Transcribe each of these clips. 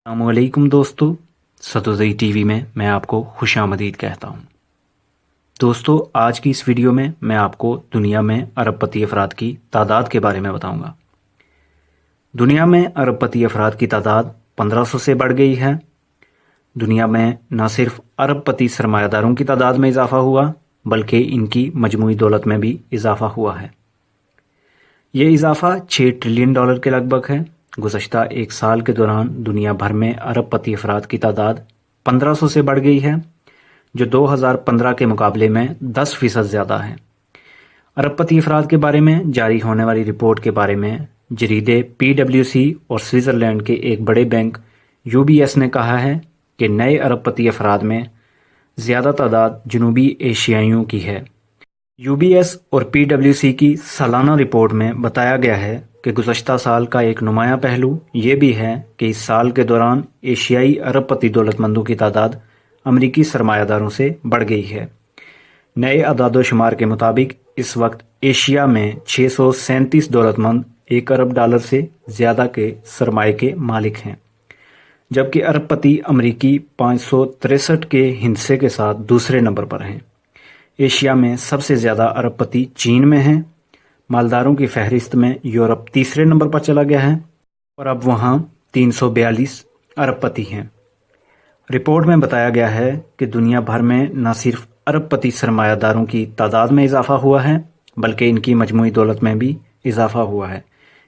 السلام علیکم دوستو، ستوزئی ٹی وی میں میں آپ کو خوش آمدید کہتا ہوں۔ دوستو، آج کی اس ویڈیو میں میں آپ کو دنیا میں ارب پتی افراد کی تعداد کے بارے میں بتاؤں گا۔ دنیا میں ارب پتی افراد کی تعداد 1500 سے بڑھ گئی ہے۔ دنیا میں نہ صرف ارب پتی سرمایہ داروں کی تعداد میں اضافہ ہوا بلکہ ان کی مجموعی دولت میں بھی اضافہ ہوا ہے۔ یہ اضافہ 6 ٹریلین ڈالر کے لگ بھگ ہے۔ گزشتہ ایک سال کے دوران دنیا بھر میں ارب پتی افراد کی تعداد 1500 سے بڑھ گئی ہے، جو 2015 کے مقابلے میں 10% زیادہ ہے۔ ارب پتی افراد کے بارے میں جاری ہونے والی رپورٹ کے بارے میں جریدے PwC اور سوئٹزرلینڈ کے ایک بڑے بینک UBS نے کہا ہے کہ نئے ارب پتی افراد میں زیادہ تعداد جنوبی ایشیائیوں کی ہے۔ UBS اور PwC کی سالانہ رپورٹ میں بتایا گیا ہے کہ گزشتہ سال کا ایک نمایاں پہلو یہ بھی ہے کہ اس سال کے دوران ایشیائی ارب پتی دولت مندوں کی تعداد امریکی سرمایہ داروں سے بڑھ گئی ہے۔ نئے اعداد و شمار کے مطابق اس وقت ایشیا میں 637 دولت مند 1 ارب ڈالر سے زیادہ کے سرمایہ کے مالک ہیں، جبکہ ارب پتی امریکی 563 کے ہندسے کے ساتھ دوسرے نمبر پر ہیں۔ ایشیا میں سب سے زیادہ ارب پتی چین میں ہیں۔ مالداروں کی فہرست میں یورپ تیسرے نمبر پر چلا گیا ہے اور اب وہاں 342 ارب پتی ہیں۔ رپورٹ میں بتایا گیا ہے کہ دنیا بھر میں نہ صرف ارب پتی سرمایہ داروں کی تعداد میں اضافہ ہوا ہے بلکہ ان کی مجموعی دولت میں بھی اضافہ ہوا ہے۔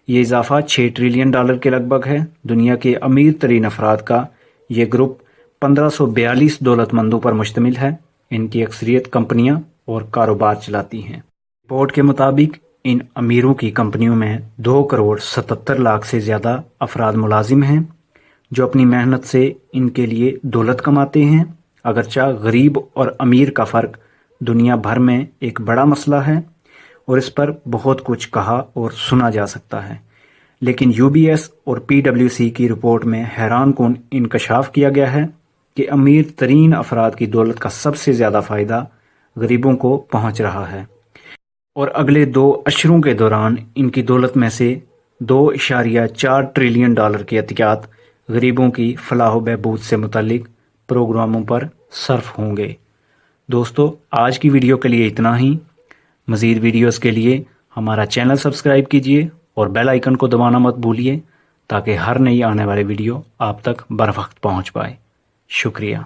یہ اضافہ 6 ٹریلین ڈالر کے لگ بھگ ہے۔ دنیا کے امیر ترین افراد کا یہ گروپ 1542 دولت مندوں پر مشتمل ہے۔ ان کی اکثریت کمپنیاں اور کاروبار چلاتی ہیں۔ رپورٹ کے مطابق ان امیروں کی کمپنیوں میں 2 کروڑ 77 لاکھ سے زیادہ افراد ملازم ہیں جو اپنی محنت سے ان کے لیے دولت کماتے ہیں۔ اگرچہ غریب اور امیر کا فرق دنیا بھر میں ایک بڑا مسئلہ ہے اور اس پر بہت کچھ کہا اور سنا جا سکتا ہے، لیکن UBS اور PwC کی رپورٹ میں حیران کن انکشاف کیا گیا ہے کہ امیر ترین افراد کی دولت کا سب سے زیادہ فائدہ غریبوں کو پہنچ رہا ہے اور اگلے 2 اشروں کے دوران ان کی دولت میں سے 2.4 ٹریلین ڈالر کے عطیات غریبوں کی فلاح و بہبود سے متعلق پروگراموں پر صرف ہوں گے۔ دوستو، آج کی ویڈیو کے لیے اتنا ہی۔ مزید ویڈیوز کے لیے ہمارا چینل سبسکرائب کیجیے اور بیل آئیکن کو دبانا مت بھولیے تاکہ ہر نئی آنے والی ویڈیو آپ تک بر وقت پہنچ پائے۔ شکریہ۔